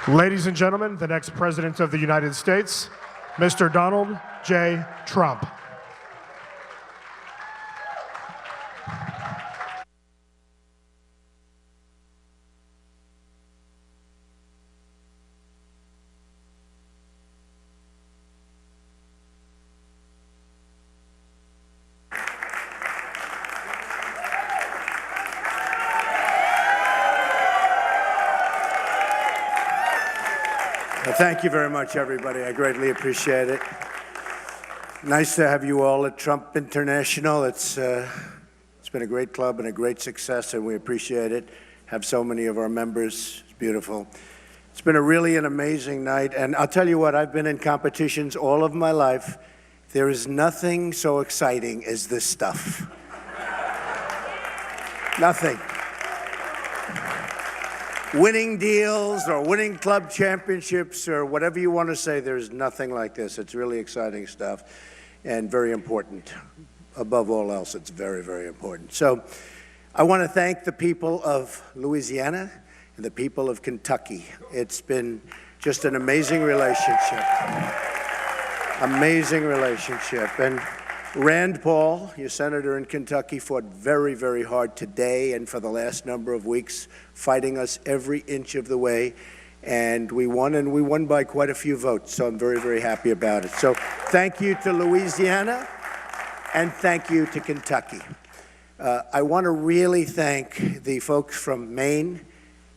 Ladies and gentlemen, the next President of the United States, Mr. Donald J. Trump. Thank you very much, everybody. I greatly appreciate it. Nice to have you all at Trump International. It's been a great club and a great success, and we appreciate it. Have so many of our members. It's beautiful. It's been an amazing night, and I'll tell you what, I've been in competitions all of my life. There is nothing so exciting as this stuff. Nothing. Winning deals or winning club championships or whatever you want to say, there's nothing like this. It's really exciting stuff and very important. Above all else, it's very, very important. So I want to thank the people of Louisiana and the people of Kentucky. It's been just an amazing relationship. Amazing relationship. And Rand Paul, your senator in Kentucky, fought very, very hard today and for the last number of weeks, fighting us every inch of the way. And we won by quite a few votes, so I'm very, very happy about it. So thank you to Louisiana, and thank you to Kentucky. I want to really thank the folks from Maine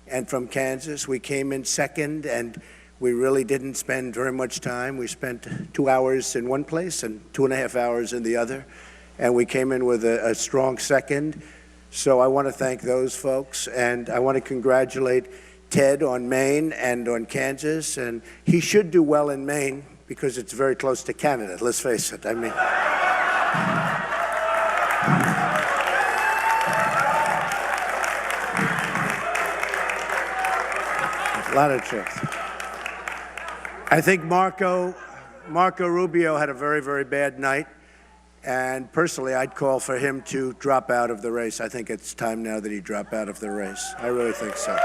and from Kansas. We came in second, and we really didn't spend very much time. We spent 2 hours in one place and 2.5 hours in the other, and we came in with a strong second. So I want to thank those folks, and I want to congratulate Ted on Maine and on Kansas, and he should do well in Maine because it's very close to Canada, let's face it. I mean, a lot of truth. I think Marco Rubio had a very, very bad night, and personally, I'd call for him to drop out of the race. I think it's time now that he drop out of the race. I really think so.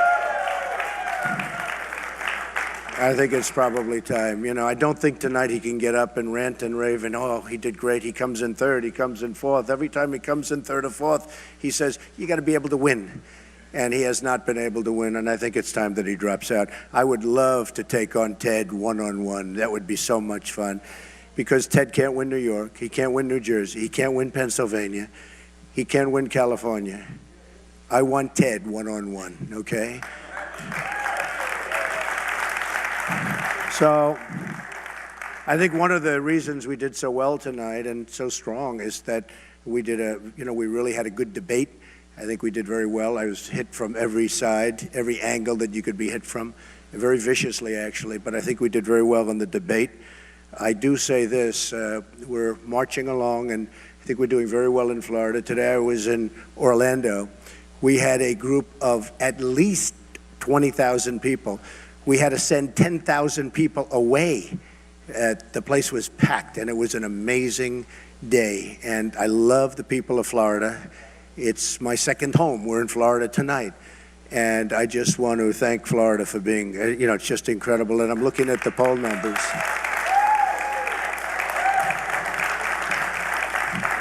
I think it's probably time. You know, I don't think tonight he can get up and rant and rave and, oh, he did great, he comes in third, he comes in fourth. Every time he comes in third or fourth, he says, you got to be able to win. And he has not been able to win, and I think it's time that he drops out. I would love to take on Ted one-on-one. That would be so much fun, because Ted can't win New York, he can't win New Jersey, he can't win Pennsylvania, he can't win California. I want Ted one-on-one, okay? So I think one of the reasons we did so well tonight and so strong is that we really had a good debate. I think we did very well. I was hit from every side, every angle that you could be hit from, very viciously actually, but I think we did very well in the debate. I do say this, we're marching along, and I think we're doing very well in Florida. Today I was in Orlando. We had a group of at least 20,000 people. We had to send 10,000 people away. The place was packed, and it was an amazing day, and I love the people of Florida. It's my second home. We're in Florida tonight. And I just want to thank Florida for being, it's just incredible. And I'm looking at the poll numbers.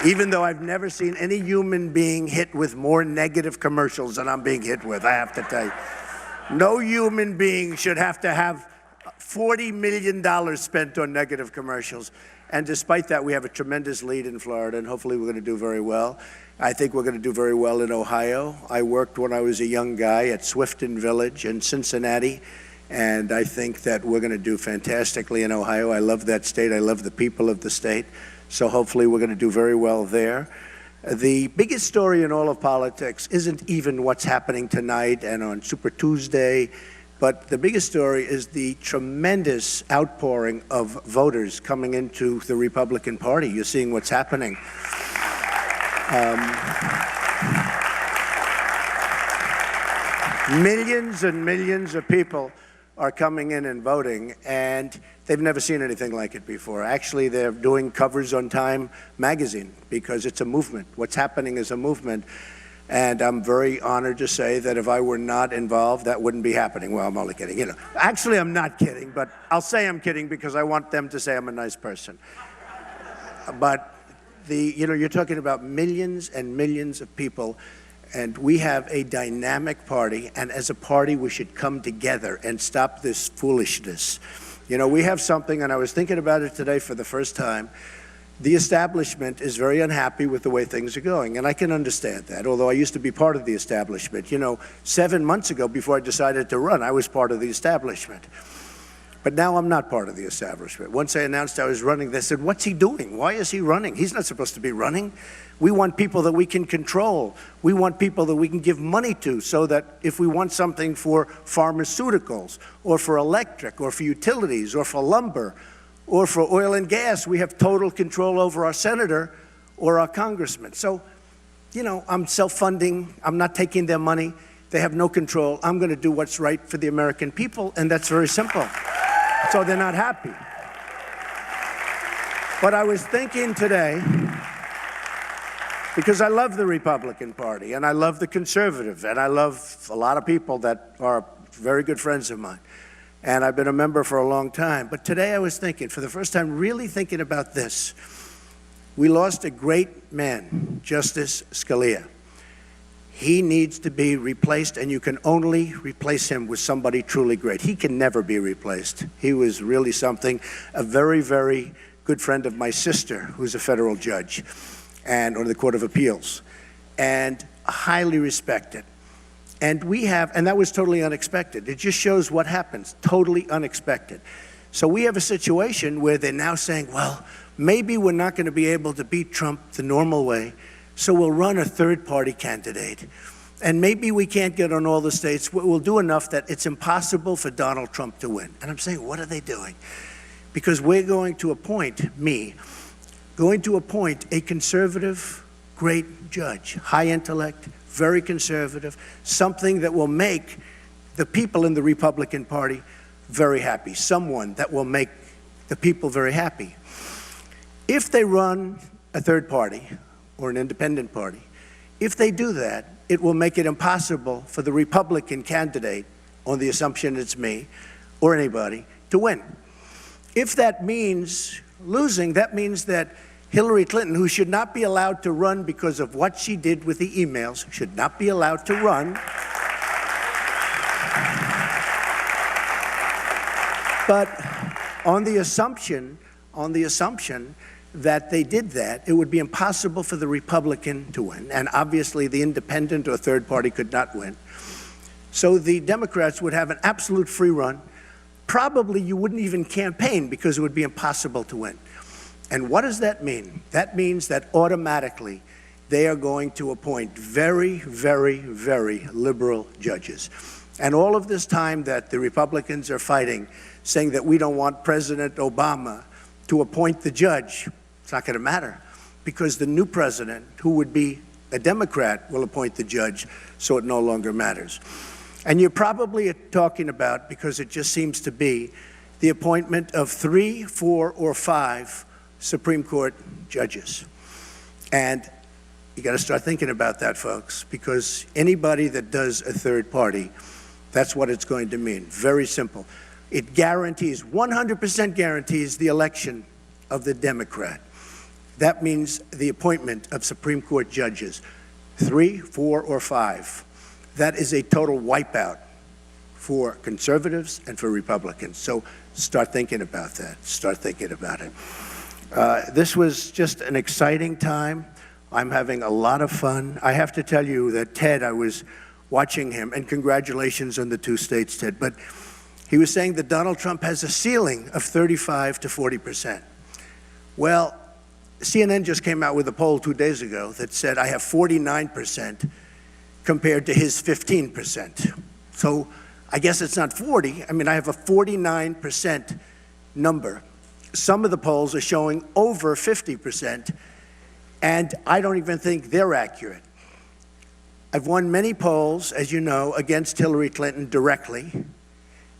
Even though I've never seen any human being hit with more negative commercials than I'm being hit with, I have to tell you. No human being should have to have $40 million spent on negative commercials. And despite that, we have a tremendous lead in Florida, and hopefully we're going to do very well. I think we're going to do very well in Ohio. I worked when I was a young guy at Swifton Village in Cincinnati, and I think that we're going to do fantastically in Ohio. I love that state. I love the people of the state. So hopefully we're going to do very well there. The biggest story in all of politics isn't even what's happening tonight and on Super Tuesday, but the biggest story is the tremendous outpouring of voters coming into the Republican Party. You're seeing what's happening. Millions and millions of people are coming in and voting, and they've never seen anything like it before. Actually, they're doing covers on Time magazine because it's a movement. What's happening is a movement. And I'm very honored to say that if I were not involved, that wouldn't be happening. Well, I'm only kidding. Actually, I'm not kidding, but I'll say I'm kidding because I want them to say I'm a nice person. But you're talking about millions and millions of people, and we have a dynamic party, and as a party, we should come together and stop this foolishness. We have something, and I was thinking about it today for the first time. The establishment is very unhappy with the way things are going, and I can understand that, although I used to be part of the establishment. 7 months ago, before I decided to run, I was part of the establishment. But now I'm not part of the establishment. Once I announced I was running, they said, "What's he doing? Why is he running? He's not supposed to be running. We want people that we can control. We want people that we can give money to so that if we want something for pharmaceuticals or for electric or for utilities or for lumber or for oil and gas, we have total control over our senator or our congressman." So, I'm self-funding. I'm not taking their money. They have no control. I'm going to do what's right for the American people, and that's very simple. So they're not happy. But I was thinking today, because I love the Republican Party, and I love the conservative, and I love a lot of people that are very good friends of mine, and I've been a member for a long time. But today I was thinking, for the first time, really thinking about this. We lost a great man, Justice Scalia. He needs to be replaced, and you can only replace him with somebody truly great. He can never be replaced. He was really something. A very, very good friend of my sister, who's a federal judge and on the Court of Appeals, and highly respected. And that was totally unexpected. It just shows what happens, totally unexpected. So we have a situation where they're now saying, well, maybe we're not going to be able to beat Trump the normal way, so we'll run a third-party candidate. And maybe we can't get on all the states. We'll do enough that it's impossible for Donald Trump to win. And I'm saying, what are they doing? Because we're going to appoint a conservative, great judge, high intellect, very conservative, something that will make the people in the Republican Party very happy, someone that will make the people very happy. If they run a third party, or an independent party, if they do that, it will make it impossible for the Republican candidate, on the assumption it's me or anybody, to win. If that means losing, that means that Hillary Clinton, who should not be allowed to run because of what she did with the emails, should not be allowed to run. But on the assumption that they did that, it would be impossible for the Republican to win. And obviously the independent or third party could not win. So the Democrats would have an absolute free run. Probably you wouldn't even campaign because it would be impossible to win. And what does that mean? That means that automatically they are going to appoint very, very, very liberal judges. And all of this time that the Republicans are fighting, saying that we don't want President Obama to appoint the judge, it's not going to matter, because the new president, who would be a Democrat, will appoint the judge, so it no longer matters. And you're probably talking about, because it just seems to be, the appointment of 3, 4, or 5 Supreme Court judges. And you got to start thinking about that, folks, because anybody that does a third party, that's what it's going to mean. Very simple. It guarantees, 100% guarantees the election of the Democrat. That means the appointment of Supreme Court judges, 3, 4, or 5. That is a total wipeout for conservatives and for Republicans. So start thinking about that. Start thinking about it. This was just an exciting time. I'm having a lot of fun. I have to tell you that Ted, I was watching him, and congratulations on the 2 states, Ted, but he was saying that Donald Trump has a ceiling of 35 to 40%. Well, CNN just came out with a poll 2 days ago that said I have 49% compared to his 15%. So I guess it's not 40. I mean, I have a 49% number. Some of the polls are showing over 50%, and I don't even think they're accurate. I've won many polls, as you know, against Hillary Clinton directly,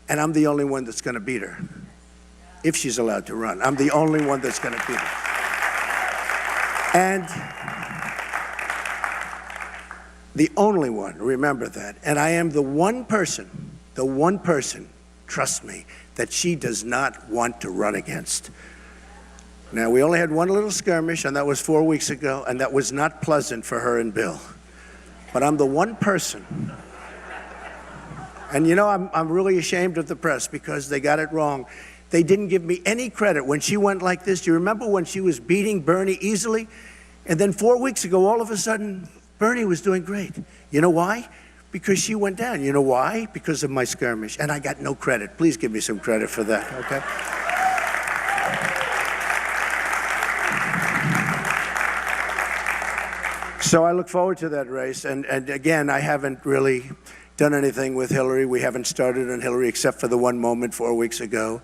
and I'm the only one that's going to beat her, if she's allowed to run. I'm the only one that's going to beat her. And The only one, remember that. And I am the one person, trust me, that she does not want to run against. Now, we only had one little skirmish, and that was 4 weeks ago, and that was not pleasant for her and Bill. But I'm the one person. And you know, I'm really ashamed of the press because they got it wrong. They didn't give me any credit when she went like this. Do you remember when she was beating Bernie easily? And then 4 weeks ago, all of a sudden, Bernie was doing great. You know why? Because she went down. You know why? Because of my skirmish. And I got no credit. Please give me some credit for that, okay? So I look forward to that race. And again, I haven't really done anything with Hillary. We haven't started on Hillary except for the one moment 4 weeks ago.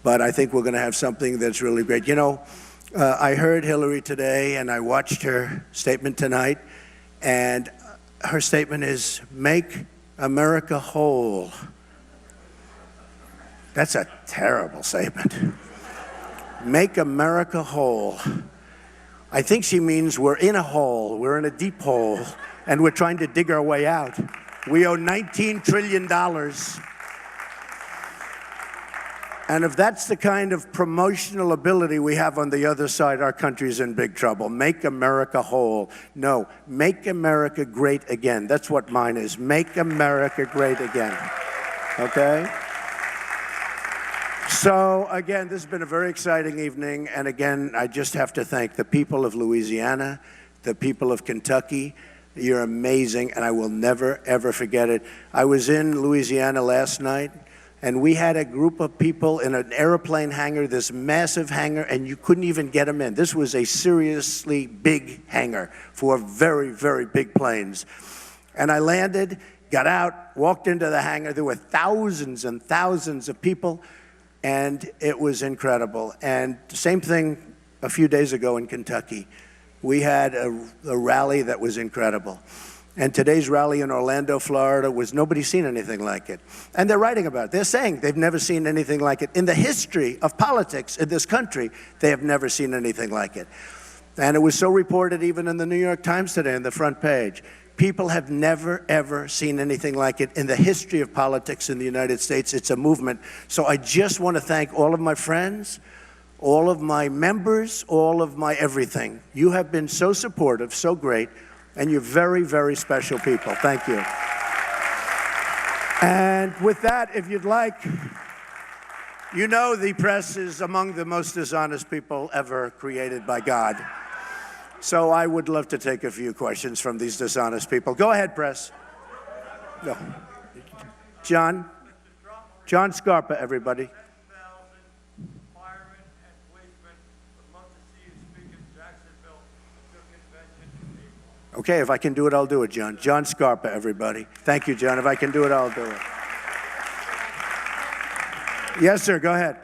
But I think we're going to have something that's really great. You know, I heard Hillary today, and I watched her statement tonight. And her statement is, make America whole. That's a terrible statement. Make America whole. I think she means we're in a hole, we're in a deep hole, and we're trying to dig our way out. We owe $19 trillion. And if that's the kind of promotional ability we have on the other side, our country's in big trouble. Make America whole. No, make America great again. That's what mine is. Make America great again. Okay? So, again, this has been a very exciting evening. And again, I just have to thank the people of Louisiana, the people of Kentucky. You're amazing, and I will never, ever forget it. I was in Louisiana last night. And we had a group of people in an airplane hangar, this massive hangar, and you couldn't even get them in. This was a seriously big hangar for very, very big planes. And I landed, got out, walked into the hangar. There were thousands and thousands of people, and it was incredible. And the same thing a few days ago in Kentucky. We had a rally that was incredible. And today's rally in Orlando, Florida, was nobody's seen anything like it. And they're writing about it. They're saying they've never seen anything like it. In the history of politics in this country, they have never seen anything like it. And it was so reported even in the New York Times today on the front page. People have never, ever seen anything like it in the history of politics in the United States. It's a movement. So I just want to thank all of my friends, all of my members, all of my everything. You have been so supportive, so great. And you're very, very special people. Thank you. And with that, if you'd like, you know the press is among the most dishonest people ever created by God. So I would love to take a few questions from these dishonest people. Go ahead, press. Go. John Scarpa, everybody. Okay, if I can do it, I'll do it, John. John Scarpa, everybody. Thank you, John. If I can do it, I'll do it. Yes, sir, go ahead.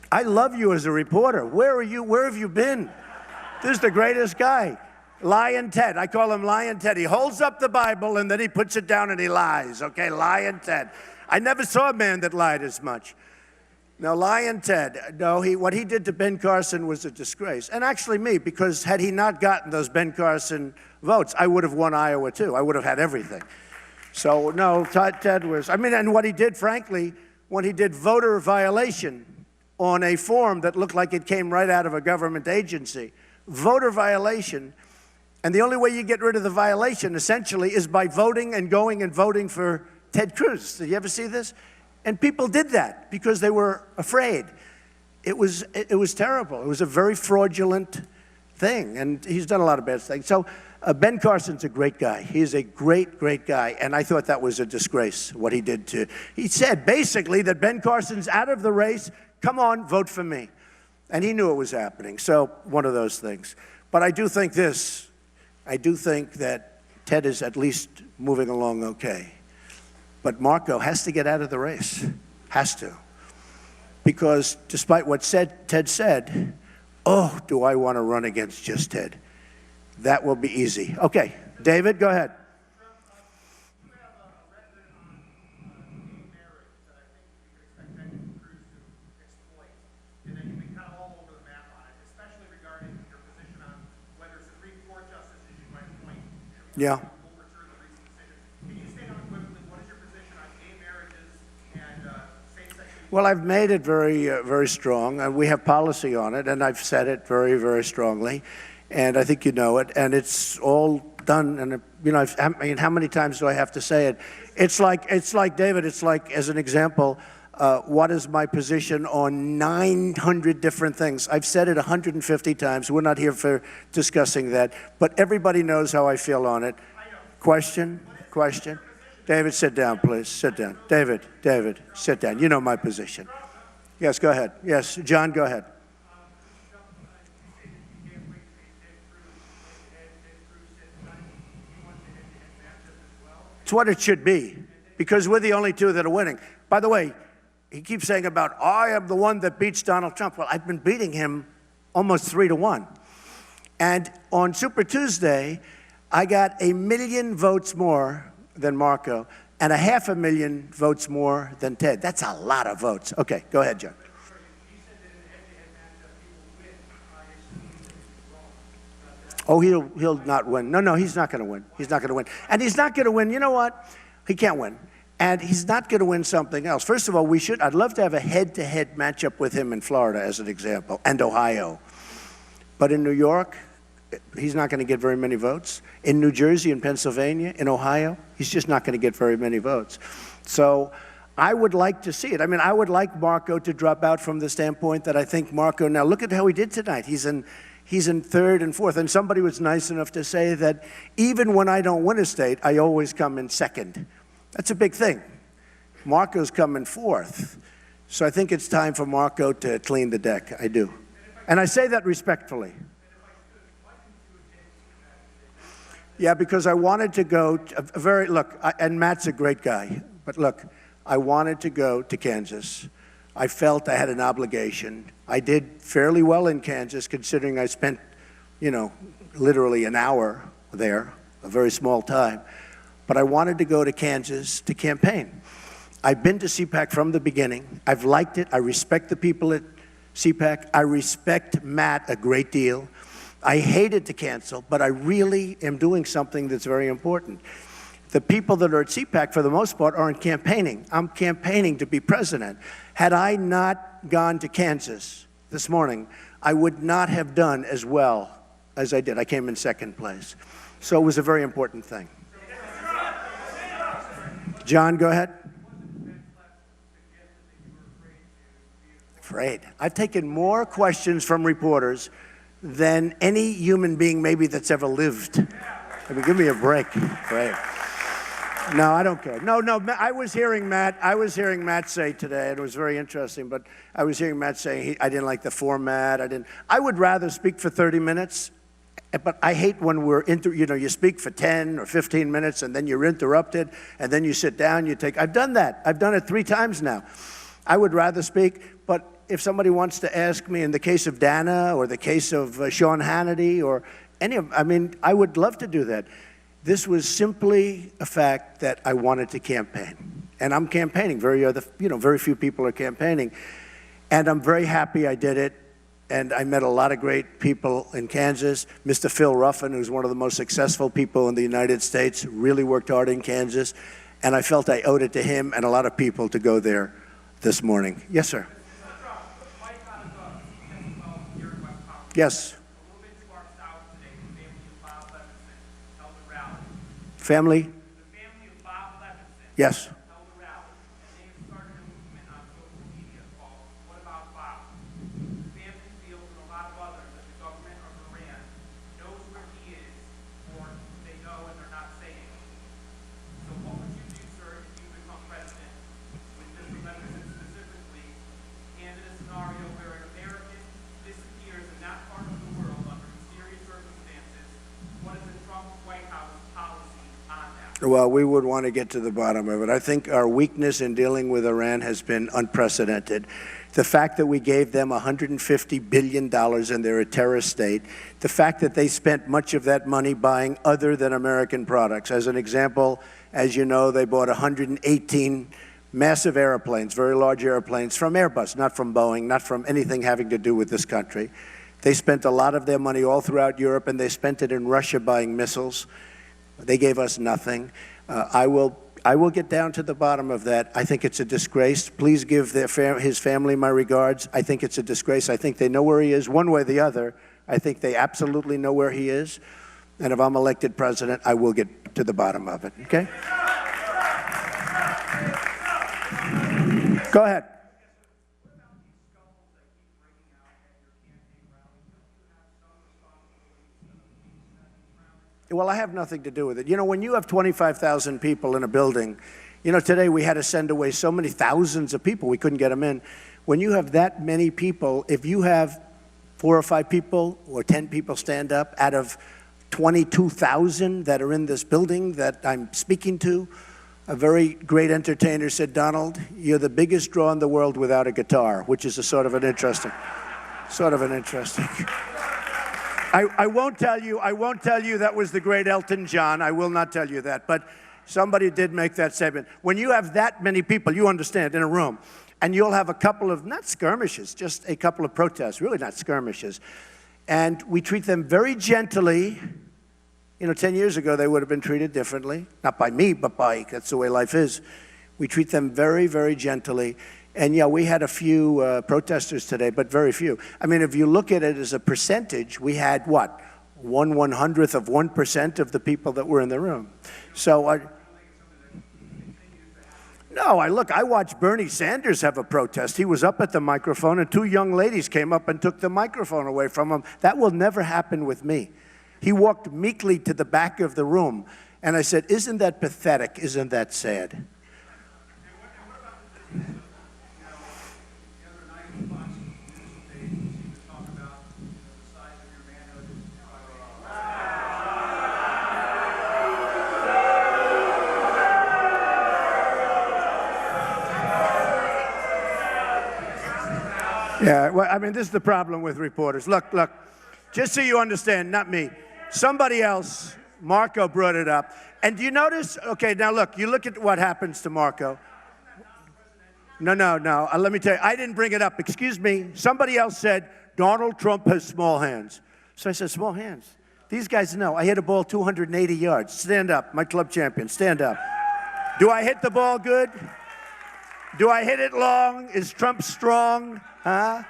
I love you as a reporter. Where are you? Where have you been? This is the greatest guy. Lion Ted. I call him Lion Ted. He holds up the Bible and then he puts it down and he lies. Okay, Lion Ted. I never saw a man that lied as much. No, Lion Ted. No, what he did to Ben Carson was a disgrace. And actually me, because had he not gotten those Ben Carson votes, I would have won Iowa too. I would have had everything. So no, Ted was, and what he did, frankly, when he did voter violation on a form that looked like it came right out of a government agency, voter violation. And the only way you get rid of the violation, essentially, is by voting and going and voting for Ted Cruz. Did you ever see this? And people did that because they were afraid. It was terrible. It was a very fraudulent thing, and he's done a lot of bad things. So Ben Carson's a great guy. He's a great, great guy, and I thought that was a disgrace, what he did to... He said, basically, that Ben Carson's out of the race. Come on, vote for me. And he knew it was happening, so one of those things. But I do think this. I do think that Ted is at least moving along okay. But Marco has to get out of the race. Has to. Because despite what Ted said, oh, do I want to run against just Ted. That will be easy. Okay, David, go ahead. Yeah. Can you state unequivocally what is your position on gay marriages and same-sex? Well, I've made it very strong, and we have policy on it, and I've said it very strongly, and I think you know it, and it's all done. And I mean, how many times do I have to say it? It's like David. It's like, as an example, what is my position on 900 different things? I've said it 150 times. We're not here for discussing that, but everybody knows how I feel on it. Question. David, sit down, please. Sit down. David, sit down. You know my position. Yes, go ahead. Yes, John, go ahead. It's what it should be, because we're the only two that are winning. By the way, he keeps saying about, I am the one that beats Donald Trump. Well, I've been beating him almost 3-1. And on Super Tuesday, I got 1 million votes more than Marco and 500,000 votes more than Ted. That's a lot of votes. Okay, go ahead, John. Oh, he'll not win. No, he's not going to win. He's not going to win. And he's not going to win. You know what? He can't win. And he's not going to win something else. First of all, I'd love to have a head-to-head matchup with him in Florida, as an example, and Ohio. But in New York, he's not going to get very many votes. In New Jersey, in Pennsylvania, in Ohio, he's just not going to get very many votes. So I would like to see it. I mean, I would like Marco to drop out from the standpoint that I think Marco, now look at how he did tonight. He's in third and fourth. And somebody was nice enough to say that even when I don't win a state, I always come in second. That's a big thing. Marco's come in fourth. So I think it's time for Marco to clean the deck. I do. And I say that respectfully. Yeah, because I wanted to go, and Matt's a great guy, but look, I wanted to go to Kansas. I felt I had an obligation. I did fairly well in Kansas, considering I spent, literally an hour there, a very small time. But I wanted to go to Kansas to campaign. I've been to CPAC from the beginning. I've liked it. I respect the people at CPAC. I respect Matt a great deal. I hated to cancel, but I really am doing something that's very important. The people that are at CPAC, for the most part, aren't campaigning. I'm campaigning to be president. Had I not gone to Kansas this morning, I would not have done as well as I did. I came in second place. So it was a very important thing. John, go ahead. Afraid. I've taken more questions from reporters than any human being maybe that's ever lived. I mean, give me a break. Right. No, I don't care. No, I was hearing Matt say today, and it was very interesting, but I was hearing Matt say I didn't like the format. I would rather speak for 30 minutes, but I hate when you speak for 10 or 15 minutes and then you're interrupted and then you sit down, I've done that. I've done it 3 times now. I would rather speak, but if somebody wants to ask me in the case of Dana or the case of Sean Hannity or I would love to do that. This was simply a fact that I wanted to campaign. And I'm campaigning. Very few people are campaigning. And I'm very happy I did it. And I met a lot of great people in Kansas. Mr. Phil Ruffin, who's one of the most successful people in the United States, really worked hard in Kansas. And I felt I owed it to him and a lot of people to go there this morning. Yes, sir. Yes. Family? The family of Bob Levinson. Yes. Held a rally, and they have started a movement on social media called What About Bob? The family feels, and a lot of others, that the government of Iran knows where he is, or they know and they're not saying it. So what would you do, sir, if you become president, with Mr. Levinson specifically, and in a scenario where an American disappears in that part of the world under mysterious circumstances? What is the Trump White House policy? Well, we would want to get to the bottom of it. I think our weakness in dealing with Iran has been unprecedented. The fact that we gave them $150 billion and they're a terrorist state, the fact that they spent much of that money buying other than American products. As an example, as you know, they bought 118 massive airplanes, very large airplanes, from Airbus, not from Boeing, not from anything having to do with this country. They spent a lot of their money all throughout Europe, and they spent it in Russia buying missiles. They gave us nothing. I will get down to the bottom of that. I think it's a disgrace. Please give his family my regards. I think it's a disgrace. I think they know where he is one way or the other. I think they absolutely know where he is. And if I'm elected president, I will get to the bottom of it, okay? Go ahead. Well, I have nothing to do with it. You know, when you have 25,000 people in a building, you know, today we had to send away so many thousands of people, we couldn't get them in. When you have that many people, if you have 4 or 5 people or 10 people stand up out of 22,000 that are in this building that I'm speaking to, a very great entertainer said, "Donald, you're the biggest draw in the world without a guitar," which is a sort of an interesting. I won't tell you that was the great Elton John. I will not tell you that. But somebody did make that statement. When you have that many people, you understand, in a room, and you'll have a couple of, not skirmishes, just a couple of protests, really not skirmishes. And we treat them very gently. You know, 10 years ago, they would have been treated differently. Not by me, but that's the way life is. We treat them very, very gently. And yeah, we had a few protesters today, but very few. I mean, if you look at it as a percentage, we had what? 1/100th of 1% of the people that were in the room. So, I watched Bernie Sanders have a protest. He was up at the microphone, and 2 young ladies came up and took the microphone away from him. That will never happen with me. He walked meekly to the back of the room, and I said, "Isn't that pathetic? Isn't that sad?" Yeah, well, I mean, this is the problem with reporters. Look, just so you understand, not me. Somebody else, Marco brought it up. And do you notice? Okay, now look, you look at what happens to Marco. No. Let me tell you, I didn't bring it up. Excuse me. Somebody else said, Donald Trump has small hands. So I said, small hands? These guys know. I hit a ball 280 yards. Stand up, my club champion, stand up. Do I hit the ball good? Do I hit it long? Is Trump strong? Huh?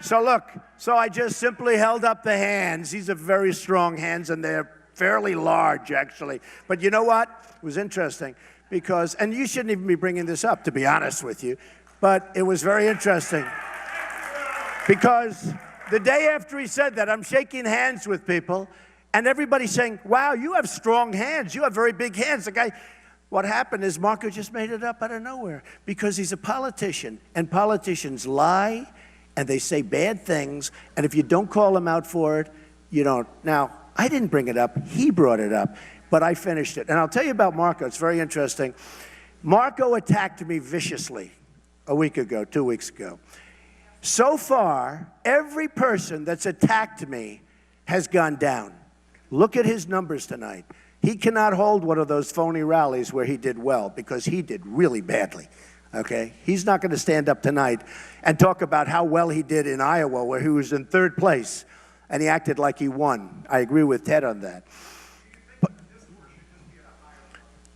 So look, I just simply held up the hands. These are very strong hands, and they're fairly large, actually. But you know what? It was interesting because, and you shouldn't even be bringing this up, to be honest with you, but it was very interesting because the day after he said that, I'm shaking hands with people, and everybody's saying, wow, you have strong hands. You have very big hands. The guy, what happened is Marco just made it up out of nowhere because he's a politician, and politicians lie, and they say bad things, and if you don't call them out for it, you don't. Now, I didn't bring it up. He brought it up, but I finished it. And I'll tell you about Marco. It's very interesting. Marco attacked me viciously a week ago, 2 weeks ago. So far, every person that's attacked me has gone down. Look at his numbers tonight. He cannot hold one of those phony rallies where he did well because he did really badly, okay? He's not going to stand up tonight and talk about how well he did in Iowa where he was in 3rd place and he acted like he won. I agree with Ted on that. But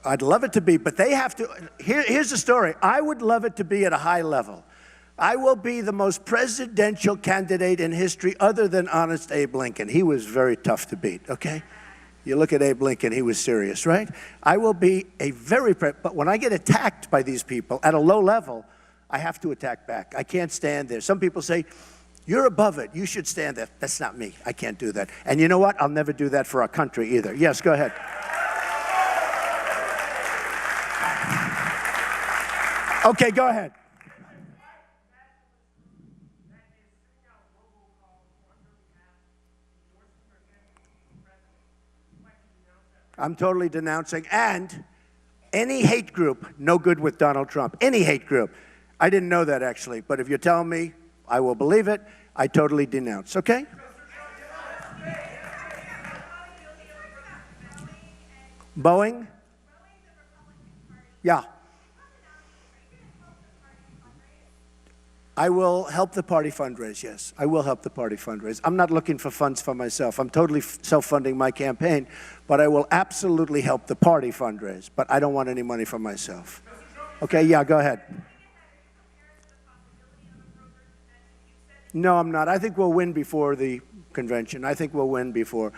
I'd love it to be, but they have to. Here's the story. I would love it to be at a high level. I will be the most presidential candidate in history other than Honest Abe Lincoln. He was very tough to beat, okay? You look at Abe Lincoln, he was serious, right? I will be but when I get attacked by these people at a low level, I have to attack back. I can't stand there. Some people say, you're above it, you should stand there. That's not me, I can't do that. And you know what? I'll never do that for our country either. Yes, go ahead. Okay, go ahead. I'm totally denouncing. And any hate group, no good with Donald Trump. Any hate group. I didn't know that, actually. But if you're telling me, I will believe it. I totally denounce, okay? Boeing? Yeah. I will help the party fundraise, yes. I will help the party fundraise. I'm not looking for funds for myself. I'm totally self-funding my campaign, but I will absolutely help the party fundraise. But I don't want any money for myself. Okay, yeah, go ahead. No, I'm not. I think we'll win before the convention. I think we'll win before.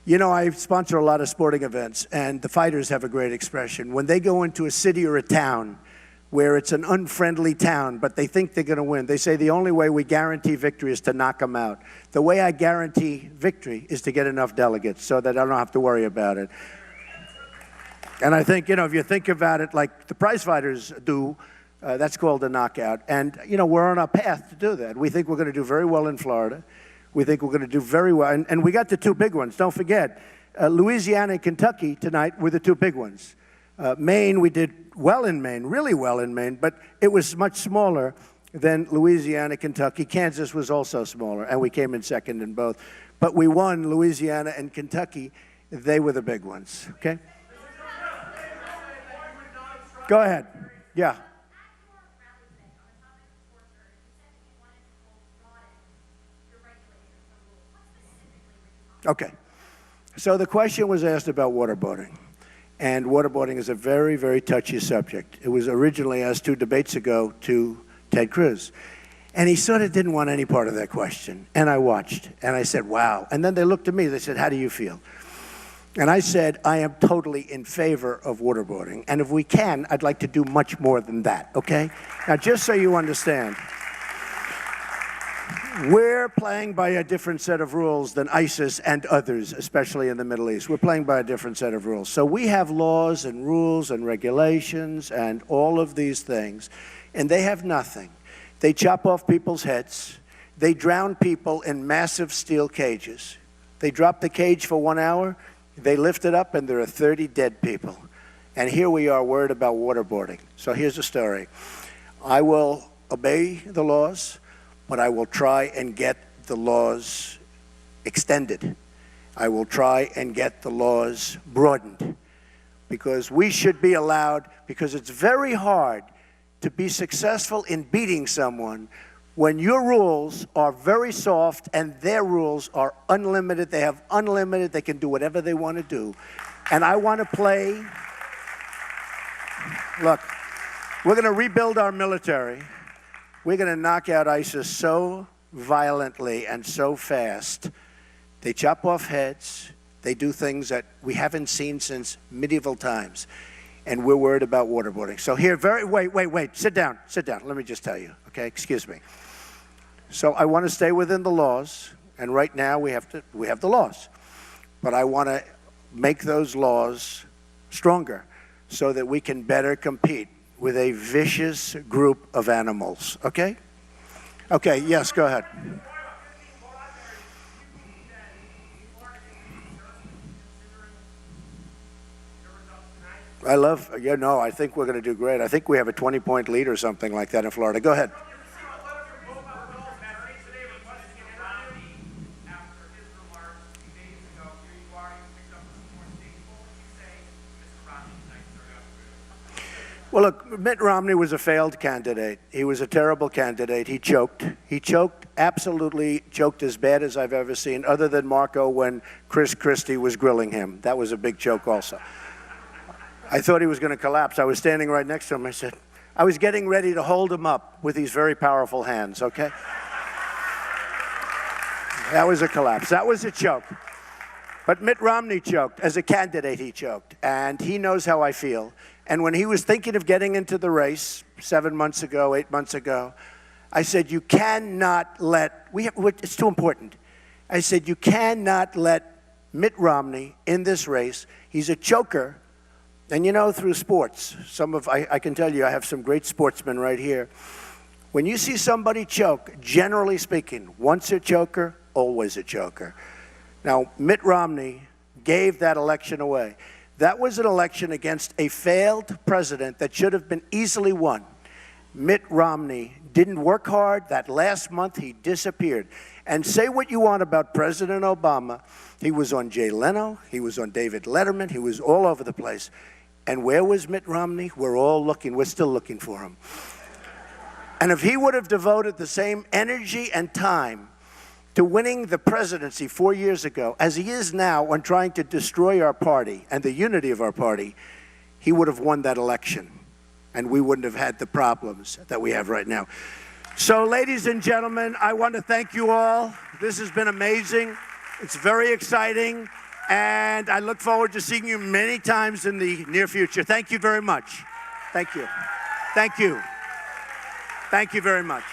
You know, I sponsor a lot of sporting events, and the fighters have a great expression. When they go into a city or a town where it's an unfriendly town, but they think they're going to win, they say the only way we guarantee victory is to knock them out. The way I guarantee victory is to get enough delegates so that I don't have to worry about it. And I think, you know, if you think about it like the prize fighters do, that's called a knockout. And, you know, we're on our path to do that. We think we're going to do very well in Florida. We think we're going to do very well. And we got the two big ones. Don't forget, Louisiana and Kentucky tonight were the two big ones. Maine, we did well in Maine, really well in Maine, but it was much smaller than Louisiana, Kentucky. Kansas was also smaller, and we came in second in both. But we won Louisiana and Kentucky. They were the big ones, okay? Go ahead. Yeah. Okay. So the question was asked about waterboarding. And waterboarding is a very, very touchy subject. It was originally asked 2 debates ago to Ted Cruz. And he sort of didn't want any part of that question. And I watched, and I said, wow. And then they looked at me, they said, how do you feel? And I said, I am totally in favor of waterboarding. And if we can, I'd like to do much more than that, okay? Now, just so you understand, we're playing by a different set of rules than ISIS and others, especially in the Middle East. We're playing by a different set of rules. So we have laws and rules and regulations and all of these things, and they have nothing. They chop off people's heads. They drown people in massive steel cages. They drop the cage for 1 hour. They lift it up, and there are 30 dead people. And here we are worried about waterboarding. So here's the story. I will obey the laws, but I will try and get the laws extended. I will try and get the laws broadened, because we should be allowed, because it's very hard to be successful in beating someone when your rules are very soft and their rules are unlimited. They have unlimited, they can do whatever they want to do. And I want to play, look, we're going to rebuild our military. We're going to knock out ISIS so violently and so fast. They chop off heads. They do things that we haven't seen since medieval times. And we're worried about waterboarding. So here, wait, sit down. Let me just tell you, okay? Excuse me. So I want to stay within the laws, and right now we have the laws. But I want to make those laws stronger so that we can better compete with a vicious group of animals, okay? Okay, yes, go ahead. I think we're going to do great. I think we have a 20-point lead or something like that in Florida. Go ahead. Well, look, Mitt Romney was a failed candidate. He was a terrible candidate. He choked. He choked, absolutely choked as bad as I've ever seen, other than Marco when Chris Christie was grilling him. That was a big choke also. I thought he was going to collapse. I was standing right next to him. I said, I was getting ready to hold him up with these very powerful hands, okay? That was a collapse. That was a choke. But Mitt Romney choked. As a candidate, he choked. And he knows how I feel. And when he was thinking of getting into the race 7 months ago, 8 months ago, I said, you cannot let, it's too important. I said, you cannot let Mitt Romney in this race. He's a choker. And you know, through sports, I can tell you, I have some great sportsmen right here. When you see somebody choke, generally speaking, once a choker, always a choker. Now, Mitt Romney gave that election away. That was an election against a failed president that should have been easily won. Mitt Romney didn't work hard. That last month, he disappeared. And say what you want about President Obama. He was on Jay Leno. He was on David Letterman. He was all over the place. And where was Mitt Romney? We're all looking. We're still looking for him. And if he would have devoted the same energy and time to winning the presidency 4 years ago as he is now on trying to destroy our party and the unity of our party, he would have won that election, and we wouldn't have had the problems that we have right now. So, ladies and gentlemen, I want to thank you all. This has been amazing. It's very exciting, and I look forward to seeing you many times in the near future. Thank you very much. Thank you. Thank you. Thank you very much.